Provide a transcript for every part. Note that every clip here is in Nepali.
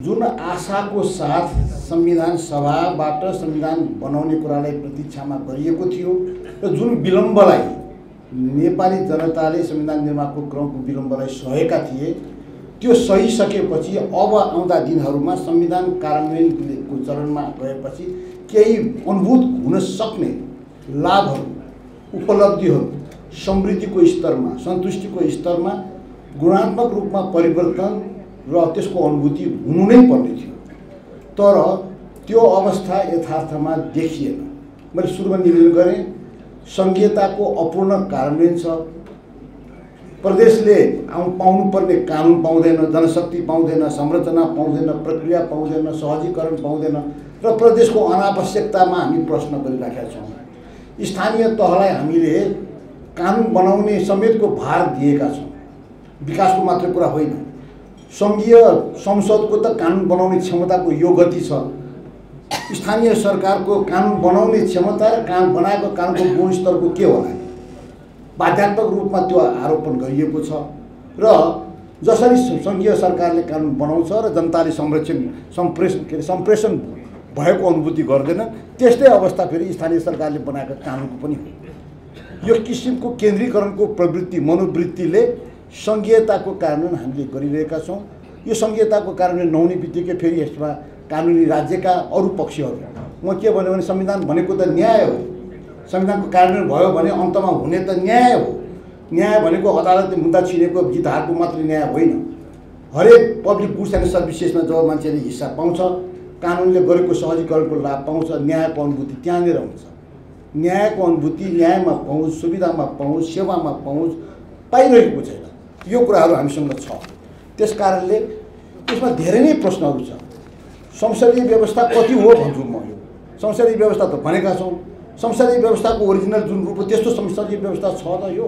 जुन आशाको साथ संविधान सभाबाट संविधान बनाउने कुरालाई प्रतीक्षामा गरिएको थियो र जुन विलम्बलाई नेपाली जनताले संविधान निर्माणको क्रमको विलम्बलाई सहेका थिए त्यो सहिसकेपछि अब आउँदा दिनहरूमा संविधान कार्यान्वयनको चरणमा गएपछि केही अनुभूत हुन सक्ने लाभहरू उपलब्धिहरू समृद्धिको स्तरमा सन्तुष्टिको स्तरमा गुणात्मक रूपमा परिवर्तन र त्यसको अनुभूति हुनु नै पर्ने थियो तर त्यो अवस्था यथार्थमा देखिएन। मैले सुरुमा निवेदन गरेँ संघीयताको अपूर्ण कार्यान्वयन छ। प्रदेशले पाउनुपर्ने कानुन पाउँदैन, जनशक्ति पाउँदैन, संरचना पाउँदैन, प्रक्रिया पाउँदैन, सहजीकरण पाउँदैन र प्रदेशको अनावश्यकतामा हामी प्रश्न गरिराखेका छौँ। स्थानीय तहलाई हामीले कानुन बनाउने समेतको भार दिएका छौँ। विकासको मात्र कुरा होइन, संघीय संसदको त कानुन बनाउने क्षमताको यो गति छ। स्थानीय सरकारको कानुन बनाउने क्षमता र कानुन बनाएको कानुनको गुणस्तरको के होला? बाध्यात्मक रूपमा त्यो आरोपण गरिएको छ र जसरी संघीय सरकारले कानुन बनाउँछ र जनताले सम्प्रेषण भएको अनुभूति गर्दैन त्यस्तै अवस्था फेरि स्थानीय सरकारले बनाएको कानुनको पनि हो। यो किसिमको केन्द्रीकरणको प्रवृत्ति मनोवृत्तिले संघीयताको कार्यान्वयन हामीले गरिरहेका छौँ। यो संघीयताको कार्यान्वयन नहुने बित्तिकै फेरि यसमा कानुनी राज्यका अरू पक्षहरू म के भन्यो भने संविधान भनेको त न्याय हो। संविधानको कार्यान्वयन भयो भने अन्तमा हुने त न्याय हो। न्याय भनेको अदालतले मुद्दा छिनेको जित हारको मात्र न्याय होइन। हरेक पब्लिक गुड्स एन्ड सर्भिसेसमा जब मान्छेले हिस्सा पाउँछ, कानुनले गरेको सहजीकरणको लाभ पाउँछ, न्यायको अनुभूति त्यहाँनिर हुन्छ। न्यायको अनुभूति, न्यायमा पहुँच, सुविधामा पहुँच, सेवामा पहुँच पाइरहेको छैन। यो कुराहरू हामीसँग छ। त्यसकारणले त्यसमा धेरै नै प्रश्नहरू छ। संसदीय व्यवस्था कति हो भन्छु म। यो संसदीय व्यवस्था त भनेका छौँ। संसदीय व्यवस्थाको ओरिजिनल जुन रूप हो त्यस्तो संसदीय व्यवस्था छ त? यो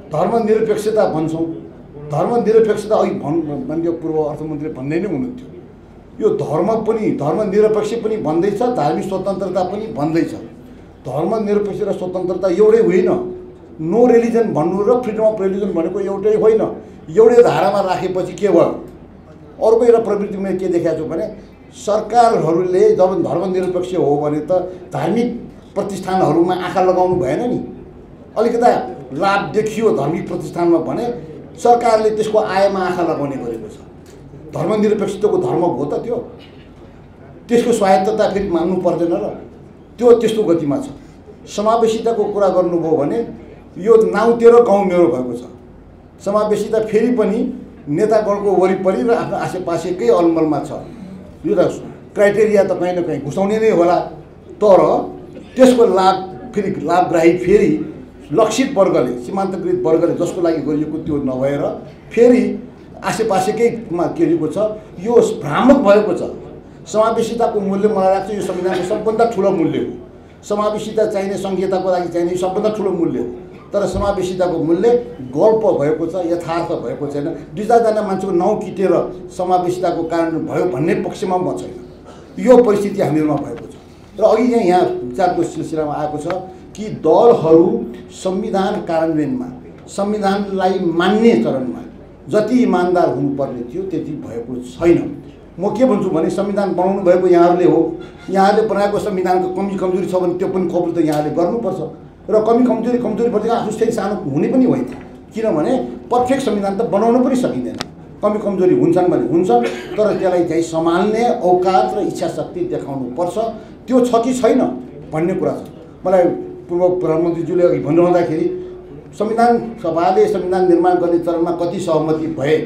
धर्मनिरपेक्षता भन्छौँ। धर्मनिरपेक्षता अघि भन्यो पूर्व अर्थमन्त्रीले भन्दै नै हुनुहुन्थ्यो। यो धर्म पनि धर्मनिरपेक्ष पनि भन्दैछ, धार्मिक स्वतन्त्रता पनि भन्दैछ। धर्मनिरपेक्ष र स्वतन्त्रता एउटै होइन। नो रिलिजन भन्नु र फ्रिडम अफ रिलिजन भनेको एउटै होइन। एउटै धारामा राखेपछि के भयो? अर्को एउटा प्रवृत्ति मैले के देखाएको छु भने सरकारहरूले जब धर्मनिरपेक्ष हो भने त धार्मिक प्रतिष्ठानहरूमा आँखा लगाउनु भएन नि। अलिकता लाभ देखियो धार्मिक प्रतिष्ठानमा भने सरकारले त्यसको आयमा आँखा लगाउने गरेको छ। धर्मनिरपेक्षताको धर्म हो त त्यो? त्यसको स्वायत्तता फेरि मान्नु पर्दैन र? त्यो त्यस्तो गतिमा छ। समावेशिताको कुरा गर्नुभयो भने यो नाउँ तेरो गाउँ मेरो भएको छ। समावेशिता फेरि पनि नेतागणको वरिपरि र आफ्नो आसेपासेकै अलमलमा छ। यो त क्राइटेरिया त कहीँ न कहीँ घुसाउने नै होला। तर त्यसको लाभ फेरि लाभग्राही फेरि लक्षित वर्गले, सीमान्तकृत वर्गले जसको लागि गरिएको त्यो नभएर फेरि आसेपासेकैमा केरेको छ। यो भ्रामक भएको छ। समावेशिताको मूल्य मलाई लाग्छ यो संविधानको सबभन्दा ठुलो मूल्य हो। समावेशिता चाहिने संघीयताको लागि चाहिने सबभन्दा ठुलो मूल्य हो। तर समावेशिताको मूल्य गल्प भएको छ, यथार्थ भएको छैन। दुई चारजना मान्छेको नाउँ किटेर समावेशिताको कारण भयो भन्ने पक्षमा म छैन। यो परिस्थिति हामीहरूमा भएको छ। र अघि यहाँ विचारको सिलसिलामा आएको छ कि दलहरू संविधान कार्यान्वयनमा, संविधानलाई मान्ने चरणमा जति इमान्दार हुनुपर्ने थियो त्यति भएको छैन। म के भन्छु भने संविधान बनाउनु भएको यहाँहरूले हो। यहाँहरूले बनाएको संविधानको कमी कमजोरी छ भने त्यो पनि कबुल त यहाँले गर्नुपर्छ। र कमी कमजोरीप्रति आफूलाई सानो हुने पनि होइन। किनभने पर्फेक्ट संविधान त बनाउनु पनि सकिँदैन। कमी कमजोरी हुन्छन् भने हुन्छ, तर त्यसलाई चाहिँ सम्हाल्ने औकात र इच्छा शक्ति देखाउनु पर्छ। त्यो छ कि छैन भन्ने कुरा छ। मलाई पूर्व प्रधानमन्त्रीज्यूले अघि भन्नुहुँदाखेरि संविधान सभाले संविधान निर्माण गर्ने चरणमा कति सहमति भए,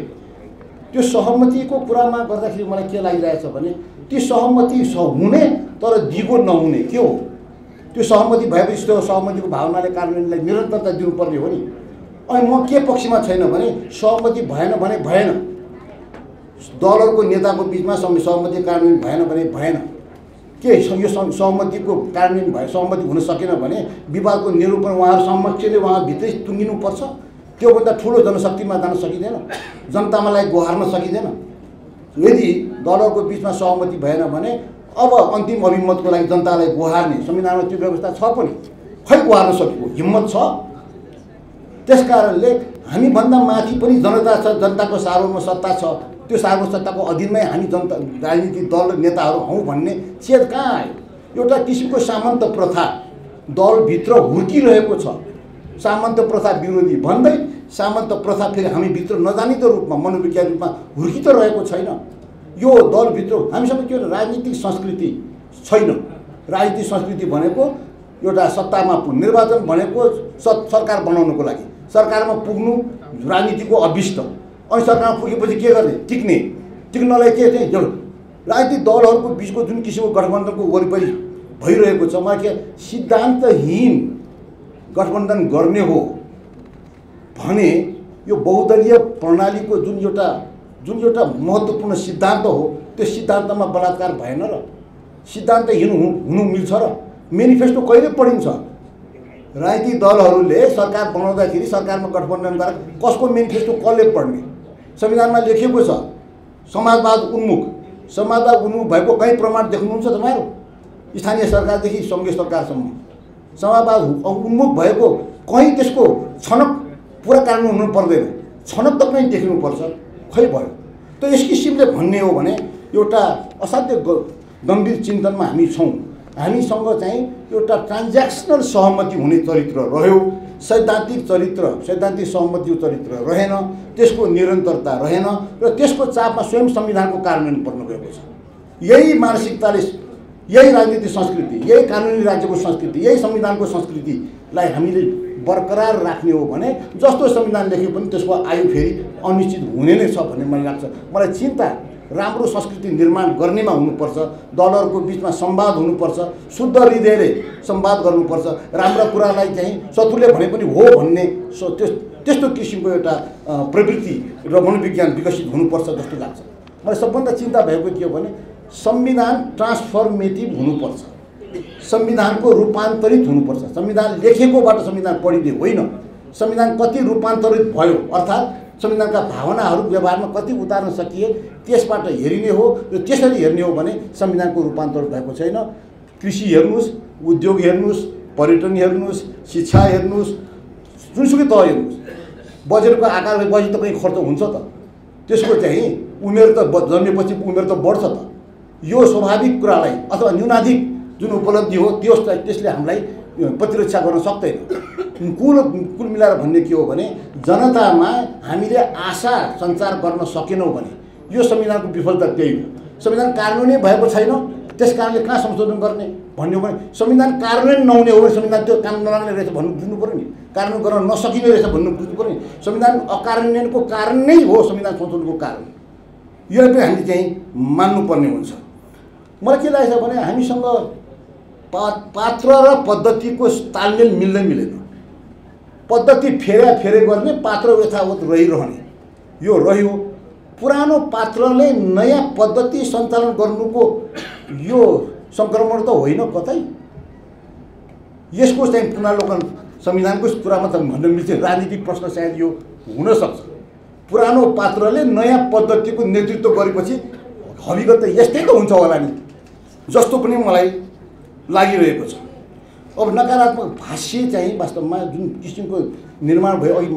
त्यो सहमतिको कुरामा गर्दाखेरि मलाई के लागिरहेछ भने ती सहमति हुने तर दिगो नहुने के हो? त्यो सहमति भएपछि त्यो सहमतिको भावनाले कार्यान्वयनलाई निरन्तरता दिनुपर्ने हो नि। अनि म के पक्षमा छैन भने सहमति भएन भने भएन। दलहरूको नेताको बिचमा सहमति कार्यान्वयन भएन भने भएन। के यो सहमतिको कार्यान्वयन भए सहमति हुन सकेन भने विवादको निरूपण उहाँहरू समक्षले उहाँभित्रै टुङ्गिनुपर्छ। त्योभन्दा ठुलो जनशक्तिमा जान सकिँदैन, जनतामालाई गुहार्न सकिँदैन। यदि दलहरूको बिचमा सहमति भएन भने अब अन्तिम अभिमतको लागि जनतालाई गुहार्ने संविधानमा त्यो व्यवस्था छ पनि, खै गुहार्न सकेको हिम्मत छ? त्यसकारणले हामीभन्दा माथि पनि जनता छ, जनताको सार्वभौम सत्ता छ। त्यो सार्वभौमसत्ताको अधीनमै हामी जनता राजनीतिक दल नेताहरू हौँ भन्ने चेत कहाँ आयो? एउटा किसिमको सामन्त प्रथा दलभित्र हुर्किरहेको छ। सामन्त प्रथा विरोधी भन्दै सामन्त प्रथा फेरि हामी भित्र नजानिदो रूपमा मनोवैज्ञानिक रूपमा हुर्कित रहेको छैन। यो दलभित्र हामीसँग के राजनीतिक संस्कृति छैन। राजनीतिक संस्कृति भनेको एउटा सत्तामा निर्वाचन भनेको सरकार बनाउनको लागि, सरकारमा पुग्नु राजनीतिको अभिष्ट। अनि सरकारमा पुगेपछि के गर्ने? टिक्नलाई के चाहिँ राजनीतिक दलहरूको बिचको जुन किसिमको गठबन्धनको वरिपरि भइरहेको छ, मलाई के सिद्धान्तहीन गठबन्धन गर्ने हो भने यो बहुदलीय प्रणालीको जुन एउटा महत्त्वपूर्ण सिद्धान्त हो त्यो सिद्धान्तमा बलात्कार भएन र? सिद्धान्तहीन हुनु मिल्छ र? मेनिफेस्टो कहिले पढिन्छ? राजनीतिक दलहरूले सरकार बनाउँदाखेरि सरकारमा गठबन्धन गरेर कसको मेनिफेस्टो कसले पढ्ने? संविधानमा लेखिएको छ समाजवाद उन्मुख भएको कहीँ प्रमाण देख्नुहुन्छ तपाईँहरू? स्थानीय सरकारदेखि सङ्घीय सरकारसम्म समाजवाद उन्मुख भएको कहीँ त्यसको छनक पुरा कानुन हुनु पर्दैन, छनक त कहीँ देख्नुपर्छ। खै भयो। त यस किसिमले भन्ने हो भने एउटा असाध्य गम्भीर चिन्तनमा हामी छौँ। हामीसँग चाहिँ एउटा ट्रान्ज्याक्सनल सहमति हुने चरित्र रह्यो, सैद्धान्तिक सहमतिको चरित्र रहेन, त्यसको निरन्तरता रहेन र त्यसको चापमा स्वयं संविधानको कार्यान्वयन पर्न गएको छ। यही मानसिकताले यही राजनीतिक संस्कृति, यही कानुनी राज्यको संस्कृति, यही संविधानको संस्कृतिलाई हामीले बरकरार राख्ने हो भने जस्तो संविधान लेखे पनि त्यसको आयु फेरि अनिश्चित हुने नै छ भन्ने मलाई लाग्छ। मलाई चिन्ता राम्रो संस्कृति निर्माण गर्नेमा हुनुपर्छ, दलहरूको बिचमा संवाद हुनुपर्छ, शुद्ध हृदयले संवाद गर्नुपर्छ, राम्रा कुरालाई चाहिँ शत्रुले भने पनि हो भन्ने त्यस्तो किसिमको एउटा प्रवृत्ति र मनोविज्ञान विकसित हुनुपर्छ जस्तो लाग्छ। मलाई सबभन्दा चिन्ता भएको के हो भने संविधान ट्रान्सफर्मेटिभ हुनुपर्छ, संविधानको रूपान्तरित हुनुपर्छ। संविधान लेखेकोबाट संविधान पढिने होइन, संविधान कति रूपान्तरित भयो अर्थात् संविधानका भावनाहरू व्यवहारमा कति उतार्न सकिए त्यसबाट हेरिने हो। र त्यसरी हेर्ने हो भने संविधानको रूपान्तरण भएको छैन। कृषि हेर्नुहोस्, उद्योग हेर्नुहोस्, पर्यटन हेर्नुहोस्, शिक्षा हेर्नुहोस्, जुनसुकै तह हेर्नुहोस्, बजेटको आकार बजेट त कहीँ खर्च हुन्छ त, त्यसको चाहिँ उमेर त जन्मेपछि उमेर त बढ्छ त। यो स्वाभाविक कुरालाई अथवा न्यूनाधिक जुन उपलब्धि हो त्यसले हामीलाई प्रतिरक्षा गर्न सक्दैन। कुल मिलाएर भन्ने के हो भने जनतामा हामीले आशा सञ्चार गर्न सकेनौँ भने यो संविधानको विफलता त्यही हो। संविधान कार्यान्वयन भएको छैन, त्यस कारणले कहाँ संशोधन गर्ने भन्ने हो भने संविधान कार्यान्वयन नहुने हो भने संविधान त्यो काम नलाग्ने रहेछ भन्नु बुझ्नु पऱ्यो नि, कार्यान्वयन गर्न नसकिने रहेछ भन्नु बुझ्नु पऱ्यो नि। संविधान अकार्यान्वयनको कारण नै हो संविधान संशोधनको कारण, यो पनि हामीले चाहिँ मान्नुपर्ने हुन्छ। मलाई के लागेको छ भने हामीसँग पात्र र पद्धतिको तालमेल मिल्दैन। पद्धति फेरे गर्ने, पात्र यथावत रहिरहने, यो रह्यो। पुरानो पात्रले नयाँ पद्धति सञ्चालन गर्नुको यो सङ्क्रमण त होइन कतै। यसको चाहिँ पुनरावलोकन संविधानको कुरामा त भन्न मिल्छ। राजनीतिक प्रश्न सायद यो हुनसक्छ, पुरानो पात्रले नयाँ पद्धतिको नेतृत्व गरेपछि हकीकत त यस्तै त हुन्छ होला नि जस्तो पनि मलाई लागिरहेको छ। अब नकारात्मक भाष्य चाहिँ वास्तवमा जुन किसिमको निर्माण भयो, अघि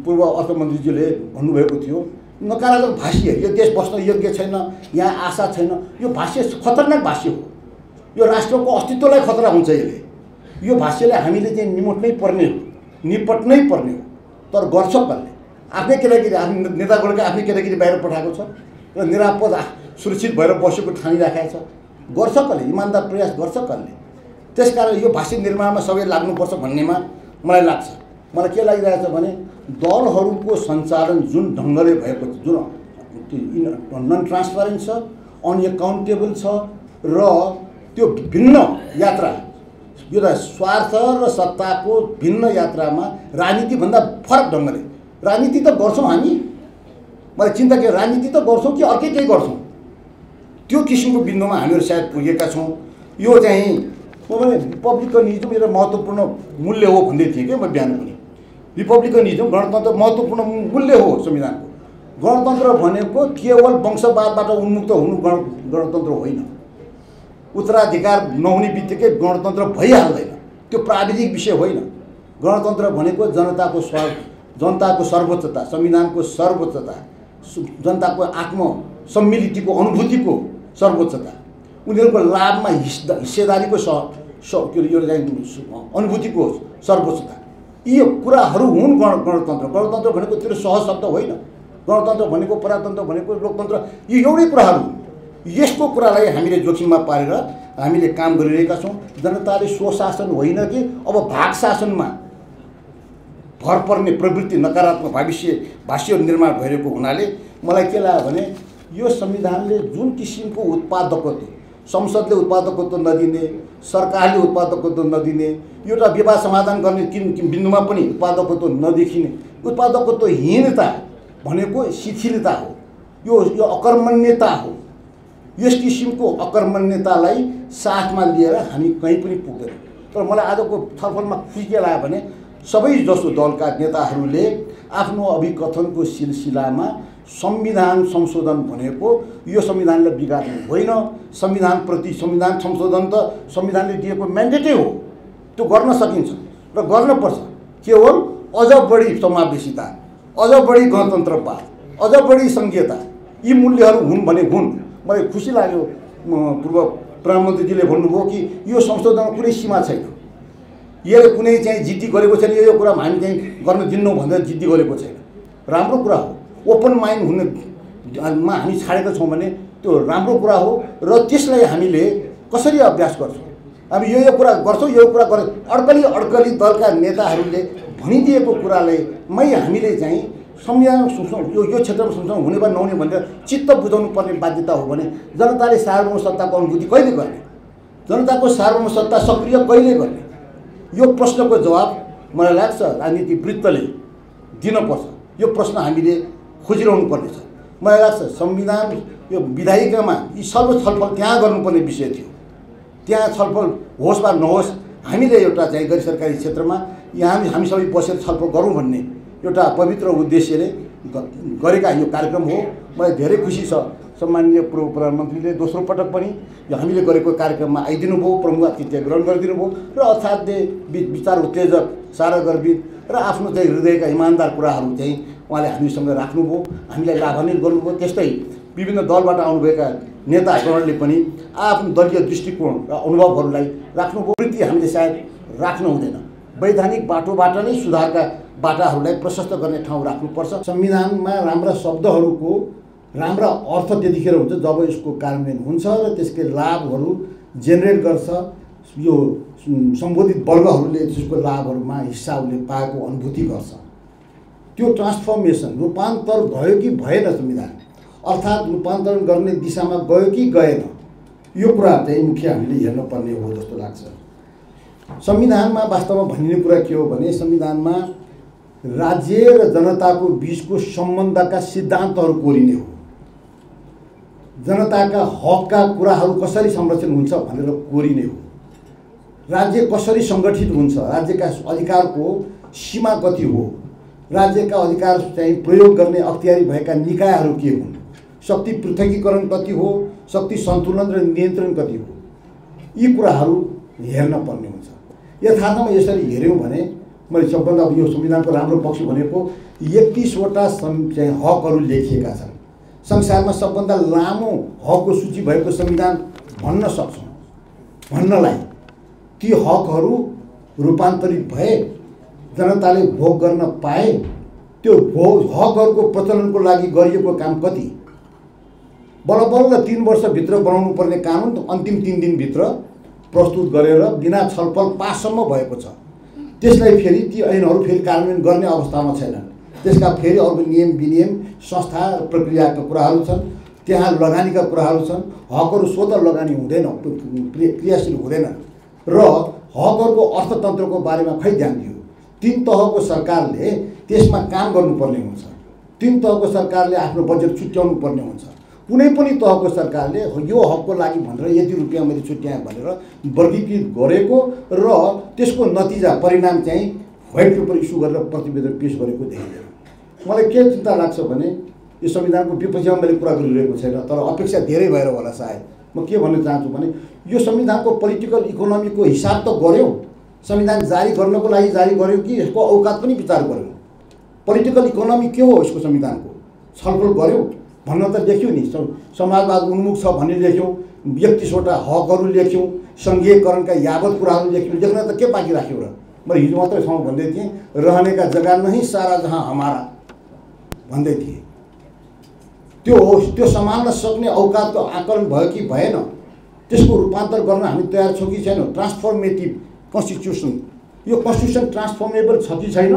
पूर्व अर्थमन्त्रीजीले भन्नुभएको थियो, नकारात्मक भाष्य, यो देश बस्न योग्य छैन, यहाँ आशा छैन, यो भाष्य खतरनाक भाष्य हो। यो राष्ट्रको अस्तित्वलाई खतरा हुन्छ यसले। यो भाष्यले हामीले चाहिँ निपट्नै पर्ने हो। तर गर्छ कसले? आफ्नै केटाकेटी, आफ्नो नेतागणका आफ्नै केटाकेटी बाहिर पठाएको छ र निरापद सुरक्षित भएर बसेको ठानिराखेको छ। गर्छ कसले? इमान्दार प्रयास गर्छ कसले? त्यसकारण यो भाषिक निर्माणमा सबै लाग्नुपर्छ भन्नेमा मलाई लाग्छ। मलाई के लागिरहेछ भने दलहरूको सञ्चालन जुन ढङ्गले भएको छ, जुन नन ट्रान्सपारेन्ट छ, अनएकाउन्टेबल छ र त्यो भिन्न यात्रा, यो त स्वार्थ र सत्ताको भिन्न यात्रामा राजनीतिभन्दा फरक ढङ्गले राजनीति त गर्छौँ हामी। मलाई चिन्ता के राजनीति त गर्छौँ कि अर्कै केही गर्छौँ, त्यो किसिमको बिन्दुमा हामीहरू सायद पुगेका छौँ। यो चाहिँ मैले रिपब्लिकनिजम एउटा महत्त्वपूर्ण मूल्य हो भन्दै थिएँ क्या म बिहान पनि। रिपब्लिकनिजम गणतन्त्र महत्त्वपूर्ण मूल्य हो संविधानको। गणतन्त्र भनेको केवल वंशवादबाट उन्मुक्त हुनु गणतन्त्र होइन। उत्तराधिकार नहुने बित्तिकै गणतन्त्र भइहाल्दैन, त्यो प्राविधिक विषय होइन। गणतन्त्र भनेको जनताको सर्वोच्चता, संविधानको सर्वोच्चता, जनताको आत्मसम्मिलितको अनुभूतिको सर्वोच्चता, उनीहरूको लाभमा हिस्सेदारीको यो अनुभूतिको सर्वोच्चता, यी कुराहरू हुन् गणतन्त्र। गणतन्त्र भनेको त्यो सहज शब्द होइन। गणतन्त्र भनेको, प्रजातन्त्र भनेको, लोकतन्त्र, यी एउटै कुराहरू। यसको कुरालाई हामीले जोखिममा पारेर हामीले काम गरिरहेका छौँ। जनताले स्वशासन होइन कि अब भाग शासनमा भर पर्ने प्रवृत्ति, नकारात्मक भाष्य निर्माण भइरहेको हुनाले मलाई के लाग्यो भने यो संविधानले जुन किसिमको उत्पादकत्व, संसदले उत्पादकत्व नदिने, सरकारले उत्पादकत्व नदिने, एउटा विवाद समाधान गर्ने किन बिन्दुमा पनि उत्पादकत्व नदेखिने, उत्पादकत्वहीनता भनेको शिथिलता हो, यो अकर्मण्यता हो। यस किसिमको अकर्मण्यतालाई साथमा लिएर हामी कहीँ पनि पुग्दैनौँ। तर मलाई आजको छलफलमा खुसी के लाग्यो भने सबै जसो दलका नेताहरूले आफ्नो अभिकथनको सिलसिलामा संविधान संशोधन भनेको यो संविधानलाई बिगार्नु होइन, संविधानप्रति संविधान संशोधन त संविधानले दिएको म्यान्डेटै हो, त्यो गर्न सकिन्छ र गर्नुपर्छ। केवल अझ बढी समावेशिता, अझ बढी गणतन्त्रवाद, अझ बढी सङ्घीयता, यी मूल्यहरू हुन् भने हुन्। मलाई खुसी लाग्यो पूर्व प्रधानमन्त्रीजीले भन्नुभयो कि यो संशोधनमा कुनै सीमा छैन, यसले कुनै चाहिँ जिद्दी गरेको छैन, यो कुरामा हामी चाहिँ गर्न दिन्नौँ भनेर जिद्दी गरेको छैन। राम्रो कुरा हो, ओपन माइन्ड हुनेमा हामी छाडेका छौँ भने त्यो राम्रो कुरा हो र त्यसलाई हामीले कसरी अभ्यास गर्छौँ, हामी यो कुरा गर्छौँ, यो कुरा अड्कली दलका नेताहरूले भनिदिएको कुरालाई हामीले चाहिँ संविधान यो क्षेत्रमा संशोधन हुने वा नहुने भनेर चित्त बुझाउनु पर्ने बाध्यता हो भने जनताले सार्वभौम सत्ताको अनुभूति कहिले गर्ने, जनताको सार्वभौम सत्ता सक्रिय कहिले गर्ने, यो प्रश्नको जवाब मलाई लाग्छ राजनीतिवृत्तले दिनुपर्छ। यो प्रश्न हामीले खोजिरहनु पर्नेछ। मलाई लाग्छ संविधान यो विधायिकामा यी सर्व छलफल त्यहाँ गर्नुपर्ने विषय थियो। त्यहाँ छलफल होस् वा नहोस्, हामीले एउटा चाहिँ गैर सरकारी क्षेत्रमा यहाँ हामी सबै बसेर छलफल गरौँ भन्ने एउटा पवित्र उद्देश्यले गरेका यो कार्यक्रम हो। मलाई धेरै खुसी छ सम्माननीय पूर्व प्रधानमन्त्रीले दोस्रो पटक पनि यो हामीले गरेको कार्यक्रममा आइदिनु भयो, प्रमुख अतिथि ग्रहण गरिदिनु भयो र असाध्य विचार उत्तेजक, सारा गर्वित र आफ्नो चाहिँ हृदयका इमान्दार कुराहरू चाहिँ उहाँले हामीसँग राख्नुभयो, हामीलाई लाभान्वित गर्नुभयो। त्यस्तै विभिन्न दलबाट आउनुभएका नेतागणले पनि आफ्नो दलीय दृष्टिकोण र अनुभवहरूलाई राख्नुभयो। वृत्ति हामीले सायद राख्नु हुँदैन, वैधानिक बाटोबाट नै सुधारका बाटाहरूलाई प्रशस्त गर्ने ठाउँ राख्नुपर्छ। संविधानमा राम्रा शब्दहरूको राम्रा अर्थ त्यतिखेर हुन्छ जब यसको कार्यान्वयन हुन्छ र त्यसको लाभहरू जेनेरेट गर्छ। यो सम्बोधित वर्गहरूले त्यसको लाभहरूमा हिस्सा उसले पाएको अनुभूति गर्छ। त्यो ट्रान्सफर्मेसन, रूपान्तर भयो कि भएन संविधान, अर्थात् रूपान्तरण गर्ने दिशामा गयो कि गएन, यो कुरा चाहिँ मुख्य हामीले हेर्नुपर्ने हो जस्तो लाग्छ। संविधानमा वास्तवमा भनिने कुरा के हो भने संविधानमा राज्य र जनताको बीचको सम्बन्धका सिद्धान्तहरू कोरिने हो। जनताका हकका कुराहरू कसरी संरक्षण हुन्छ भनेर कोरिने हो। राज्य कसरी सङ्गठित हुन्छ, राज्यका अधिकारको सीमा कति हो, राज्यका अधिकार चाहिँ प्रयोग गर्ने अख्तियारी भएका निकायहरू के हुन्, शक्ति पृथकीकरण कति हो, शक्ति सन्तुलन र नियन्त्रण कति हो, यी कुराहरू हेर्न पर्ने हुन्छ। यथार्थमा यसरी हेऱ्यौँ भने मैले सबभन्दा यो संविधानको राम्रो पक्ष भनेको 31वटा चाहिँ हकहरू लेखिएका छन्। संसारमा सबभन्दा लामो हकको सूची भएको संविधान भन्न सक्छौँ। भन्नलाई ती हकहरू रूपान्तरित भए, जनताले भोग गर्न पाए, त्यो हकहरूको प्रचलनको लागि गरिएको काम कति? बल्ल 3 वर्षभित्र बनाउनु पर्ने कानुन अन्तिम 3 दिनभित्र प्रस्तुत गरेर बिना छलफल पाससम्म भएको छ। त्यसलाई फेरि ती ऐनहरू फेरि कार्यान्वयन गर्ने अवस्थामा छैनन्। त्यसका फेरि अर्को नियम विनियम, संस्था र प्रक्रियाका कुराहरू छन्, त्यहाँ लगानीका कुराहरू छन्। हकहरू स्वतः लगानी हुँदैन, क्रियाशील हुँदैन र हकहरूको अर्थतन्त्रको बारेमा खै ध्यान दियो। 3 तहको सरकारले त्यसमा काम गर्नुपर्ने हुन्छ। 3 तहको सरकारले आफ्नो बजेट छुट्याउनु पर्ने हुन्छ। कुनै पनि तहको सरकारले यो हकको लागि भनेर यति रुपियाँ मैले छुट्याएँ भनेर वर्गीकृत गरेको र त्यसको नतिजा परिणाम चाहिँ व्हाइट पेपर इस्यु गरेर प्रतिवेदन पेश गरेको देखिँदैन। मलाई के चिन्ता लाग्छ भने यो संविधानको विपक्षमा मैले कुरा गरिरहेको छैन, तर अपेक्षा धेरै भएर होला सायद। म के भन्न चाहन्छु भने यो संविधानको पोलिटिकल इकोनोमीको हिसाब त गऱ्यौँ, संविधान जारी गर्नको लागि जारी गर्यो कि यसको औकात पनि विचार गर्यौँ। पोलिटिकल इकोनोमी के हो यसको संविधानको? छलफल गऱ्यौँ भन्न त लेख्यौँ नि। समाजवाद उन्मुख छ भन्ने लेख्यौँ, 31वटा हकहरू लेख्यौँ, सङ्घीयकरणका यावत कुराहरू लेख्यौँ। लेख्न त के बाँकी राख्यौँ र? म हिजो मात्रै ठाउँ भन्दै थिएँ, रहने का जगह नहीं सारा जहाँ हमारा भन्दै थिएँ। त्यो सम्हाल्न सक्ने औकातको आकलन भयो कि भएन, त्यसको रूपान्तर गर्न हामी तयार छौँ कि छैनौँ? ट्रान्सफर्मेटिभ कन्स्टिट्युसन, यो कन्स्टिट्युसन ट्रान्सफर्मेबल छ कि छैन?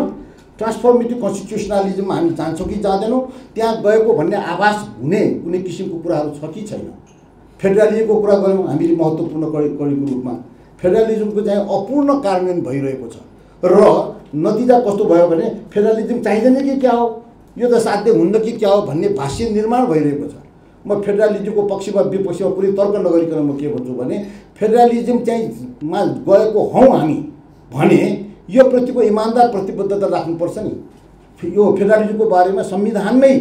ट्रान्सफर्मेटिभ कन्स्टिट्युसनलिजममा हामी जान्छौँ कि जाँदैनौँ? त्यहाँ गएको भन्ने आभास हुने कुनै किसिमको कुराहरू छ कि छैन? फेडरलिजमको कुरा गऱ्यौँ हामीले महत्त्वपूर्ण कडीको रूपमा। फेडरलिजमको चाहिँ अपूर्ण कार्यान्वयन भइरहेको छ र नतिजा कस्तो भयो भने फेडरलिजम चाहिँदैन कि क्या हो, यो त साध्य हुन्न कि क्या हो भन्ने भाष्य निर्माण भइरहेको छ। म फेडरलिजमको पक्षमा विपक्षमा कुनै तर्क नगरिकन म के भन्छु भने फेडरलिजम चाहिँ मा गएको हौँ हामी भने यो प्रतिको इमान्दार प्रतिबद्धता राख्नुपर्छ नि। यो फेडरलिजमको बारेमा संविधानमै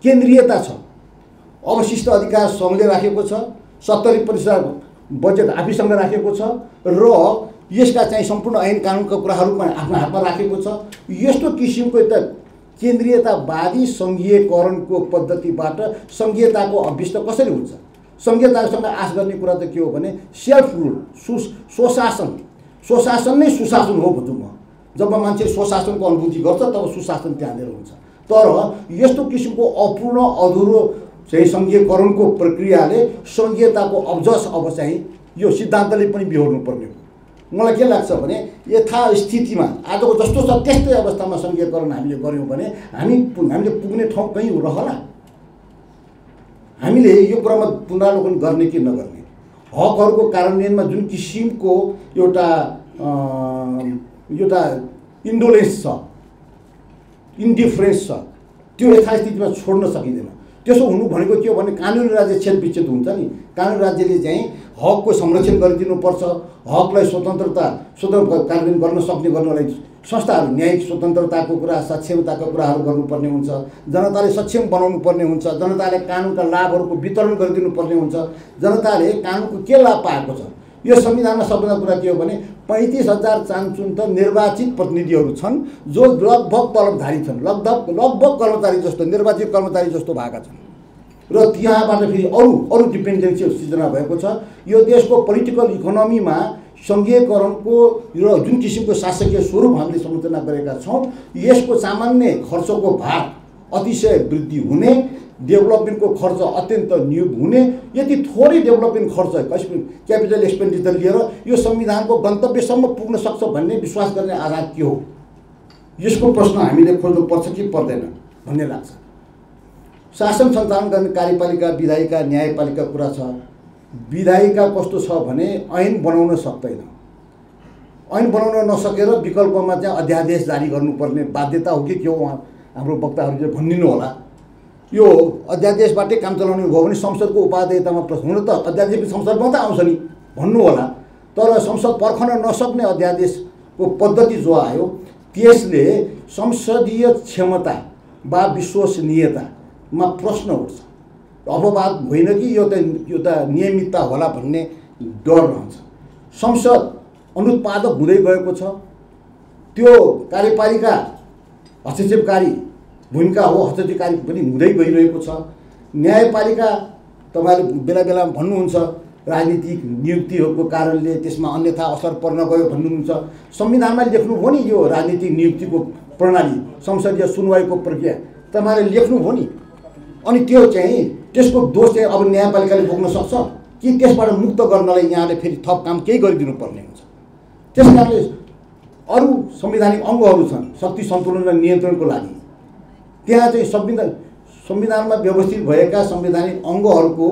केन्द्रीयता छ, अवशिष्ट अधिकार सङ्घले राखेको छ, 70% बजेट आफैसँग राखेको छ र यसका चाहिँ सम्पूर्ण ऐन कानुनका कुराहरू पनि आफ्नो हातमा राखेको छ। यस्तो किसिमको त केन्द्रीयतावादी सङ्घीयकरणको पद्धतिबाट सङ्घीयताको अभ्यस्त कसरी हुन्छ? सङ्घीयतासँग आश गर्ने कुरा त के हो भने सेल्फ रुल, स्वशासन नै सुशासन हो भन्छु म। जब मान्छे स्वशासनको अनुभूति गर्छ तब सुशासन त्यहाँनिर हुन्छ। तर यस्तो किसिमको अपूर्ण अधुरो चाहिँ सङ्घीयकरणको प्रक्रियाले सङ्घीयताको अब्जस अब चाहिँ यो सिद्धान्तले पनि बिहोर्नु पर्ने हो। मलाई के लाग्छ भने यथास्थितिमा आजको जस्तो छ त्यस्तै अवस्थामा सङ्घीयकरण हामीले गऱ्यौँ भने हामीले पुग्ने ठाउँ कहीँ रहला। हामीले यो कुरामा पुनरावलोकन गर्ने कि नगर्ने, हकहरूको कार्यान्वयनमा जुन किसिमको एउटा इन्डोलेन्स छ, इन्डिफरेन्स छ, त्यो यथास्थितिमा छोड्न सकिँदैन। त्यसो हुनु भनेको के हो भने कानुनी राज्य छेदविच्छेद हुन्छ नि। कानुनी राज्यले चाहिँ हकको संरक्षण गरिदिनुपर्छ, हकलाई स्वतन्त्र कार्यान्वयन गर्न सक्ने गर्नलाई संस्थाहरू, न्यायिक स्वतन्त्रताको कुरा, सक्षमताको कुराहरू गर्नुपर्ने हुन्छ, जनताले सक्षम बनाउनु पर्ने हुन्छ, जनताले कानुनका लाभहरूको वितरण गरिदिनु पर्ने हुन्छ, जनताले कानुनको के लाभ पाएको छ। यो संविधानमा सबभन्दा कुरा के हो भने 35,000 चान्चुन त निर्वाचित प्रतिनिधिहरू छन् जो लगभग तलबधारी छन्, लगभग कर्मचारी जस्तो, निर्वाचित कर्मचारी जस्तो भएका छन् र त्यहाँबाट फेरि अरू डिपेन्डेन्सीहरू सिर्जना भएको छ। यो देशको पोलिटिकल इकोनोमीमा सङ्घीयकरणको र जुन किसिमको शासकीय स्वरूप हामीले संरचना गरेका छौँ, यसको सामान्य खर्चको भार अतिशय वृद्धि हुने, डेभलपमेन्टको खर्च अत्यन्त न्यून हुने, यति थोरै डेभलपमेन्ट खर्च क्यापिटल एक्सपेन्डिचर लिएर यो संविधानको गन्तव्यसम्म पुग्न सक्छ भन्ने विश्वास गर्ने आधार के हो? यसको प्रश्न हामीले खोज्नुपर्छ कि पर्दैन भन्ने लाग्छ। शासन सञ्चालन गर्ने कार्यपालिका, विधायिका, न्यायपालिका कुरा छ। विधायिका कस्तो छ भने ऐन बनाउन सक्दैन। ऐन बनाउन नसकेर विकल्पमा चाहिँ अध्यादेश जारी गर्नुपर्ने बाध्यता हो कि के हो? हाम्रो वक्ताहरूले भनिदिनु होला। यो अध्यादेशबाटै काम चलाउने भयो भने संसदको उपाध्यक्षतामा प्रश्न हुन त अध्यादेश संसदमा त आउँछ नि भन्नु होला। तर संसद पर्खन नसक्ने अध्यादेशको पद्धति जो आयो त्यसले संसदीय क्षमता वा विश्वसनीयतामा प्रश्न उठ्छ। अपवाद होइन कि यो त नियमितता होला भन्ने डर रहन्छ। संसद अनुत्पादक हुँदै गएको छ। त्यो कार्यपालिका हस्तक्षेपकारी भूमिका हो, हस्तक्षेपकारी पनि हुँदै गइरहेको छ। न्यायपालिका तपाईँले बेला बेलामा भन्नुहुन्छ राजनीतिक नियुक्तिहरूको कारणले त्यसमा अन्यथा असर पर्न गयो भन्नुहुन्छ। संविधानमा लेख्नुभयो नि यो राजनीतिक नियुक्तिको प्रणाली, संसदीय सुनवाईको प्रक्रिया तपाईँले लेख्नुभयो नि। अनि त्यो चाहिँ त्यसको दोष चाहिँ अब न्यायपालिकाले बोक्न सक्छ कि त्यसबाट मुक्त गर्नलाई यहाँले फेरि थप काम केही गरिदिनु पर्ने हुन्छ। त्यस कारणले अरू संवैधानिक अङ्गहरू छन् शक्ति सन्तुलन र नियन्त्रणको लागि। त्यहाँ चाहिँ संविधानमा व्यवस्थित भएका संवैधानिक अङ्गहरूको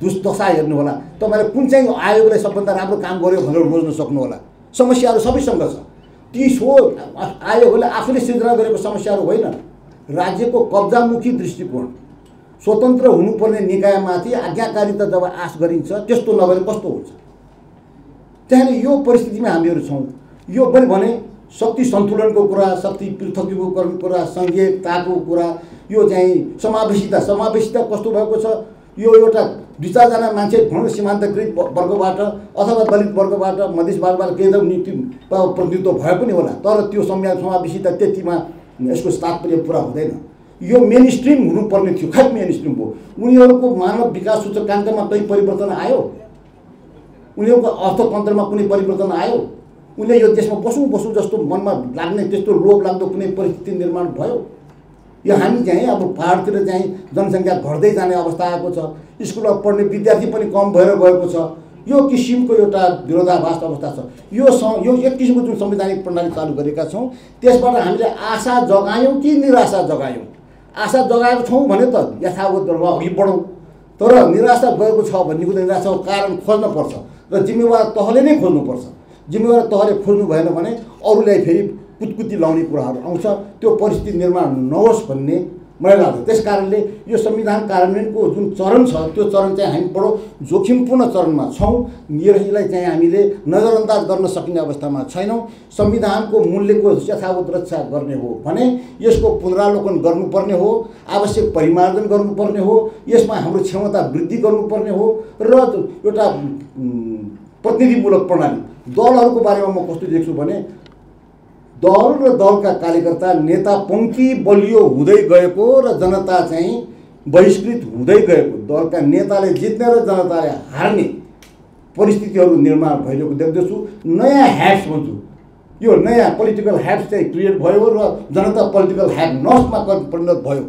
दुर्दशा हेर्नु होला। तपाईँले कुन चाहिँ आयोगलाई सबभन्दा राम्रो काम गर्यो भनेर रोज्न सक्नु होला। समस्याहरू सबैसँग छ। ती आयोगहरूले आफूले सिर्जना गरेको समस्याहरू होइन। राज्यको कब्जामुखी दृष्टिकोण, स्वतन्त्र हुनुपर्ने निकायमाथि आज्ञाकारिता जब आश गरिन्छ त्यस्तो नगरे कस्तो हुन्छ? त्यहाँले यो परिस्थितिमा हामीहरू छौँ। यो पनि भने शक्ति सन्तुलनको कुरा, शक्ति पृथकीकरणको कुरा, सङ्घीयताको कुरा, यो चाहिँ समावेशिता कस्तो भएको छ? यो एउटा 2-4जना मान्छे भनौँ सीमान्तकृत वर्गबाट अथवा दलित वर्गबाट, मधेसबाट केन्द्र नियुक्ति प्रतिनिधित्व भए पनि होला, तर त्यो समावेशिता त्यतिमा यसको तात्पर्य पुरा हुँदैन। यो मेन स्ट्रिम हुनुपर्ने थियो, खै मेन स्ट्रिम भयो। उनीहरूको मानव विकास सूचकाङ्कमा कहीँ परिवर्तन आयो? उनीहरूको अर्थतन्त्रमा कुनै परिवर्तन आयो? उनले यो देशमा बसौँ जस्तो मनमा लाग्ने त्यस्तो लोभ लाग्दो कुनै परिस्थिति निर्माण भयो? यो हामी चाहिँ अब पहाडतिर चाहिँ जनसङ्ख्या घट्दै जाने अवस्था आएको छ, स्कुलमा पढ्ने विद्यार्थी पनि कम भएर गएको छ। यो किसिमको एउटा विरोधाभास अवस्था छ। यो एक किसिमको जुन संवैधानिक प्रणाली चालु गरेका छौँ त्यसबाट हामीले आशा जगायौँ कि निराशा जगायौँ? आशा जगाएको छौँ भने त यथावत अघि बढौँ, तर निराशा गएको छ भन्ने कुरा निराशाको कारण खोज्न पर्छ र जिम्मेवार तहले नै खोज्नुपर्छ। जिम्मेवार तहले खोज्नु भएन भने अरूलाई फेरि कुतकुती लाउने कुराहरू आउँछ, त्यो परिस्थिति निर्माण नहोस् भन्ने मलाई लाग्छ। त्यस कारणले यो संविधान कार्यान्वयनको जुन चरण छ त्यो चरण चाहिँ हामी बडो जोखिमपूर्ण चरणमा छौँ। यसलाई चाहिँ हामीले नजरअन्दाज गर्न सकिने अवस्थामा छैनौँ। संविधानको मूल्यको यथावत रक्षा गर्ने हो भने यसको पुनरावलोकन गर्नुपर्ने हो, आवश्यक परिमार्जन गर्नुपर्ने हो, यसमा हाम्रो क्षमता वृद्धि गर्नुपर्ने हो र एउटा प्रतिनिधिमूलक प्रणाली दलहरूको बारेमा म कस्तो देख्छु भने दल र दलका कार्यकर्ता नेता पङ्क्ति बलियो हुँदै गएको र जनता चाहिँ बहिष्कृत हुँदै गएको, दलका नेताले जित्ने र जनताले हार्ने परिस्थितिहरू निर्माण भइरहेको देख्दछु। नयाँ ह्याप्स भन्छु, यो नयाँ पोलिटिकल ह्याप्स चाहिँ क्रिएट भयो र जनता पोलिटिकल ह्याप नस्टमा परिणत भयो।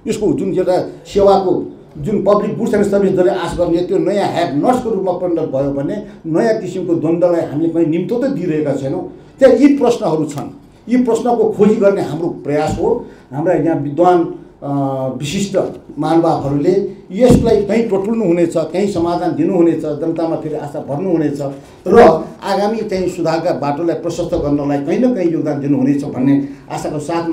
यसको जुन एउटा सेवाको जुन पब्लिक गुड्स एन्ड सर्भिस जसले आश गर्ने त्यो नयाँ ह्याप नस्टको रूपमा परिणत भयो भने नयाँ किसिमको द्वन्द्वलाई हामीले कहीँ निम्तो त दिइरहेका छैनौँ। त्यहाँ यी प्रश्नहरू छन्। यी प्रश्नको खोजी गर्ने हाम्रो प्रयास हो। हाम्रा यहाँ विद्वान विशिष्ट महानुभावहरूले यसलाई कहीँ टोटुल्नु हुनेछ, कहीँ समाधान दिनुहुनेछ, जनतामा फेरि आशा भर्नुहुनेछ र आगामी चाहिँ सुधारका बाटोलाई प्रशस्त गर्नलाई कहीँ न कहीँ योगदान दिनुहुनेछ भन्ने आशाको साथमा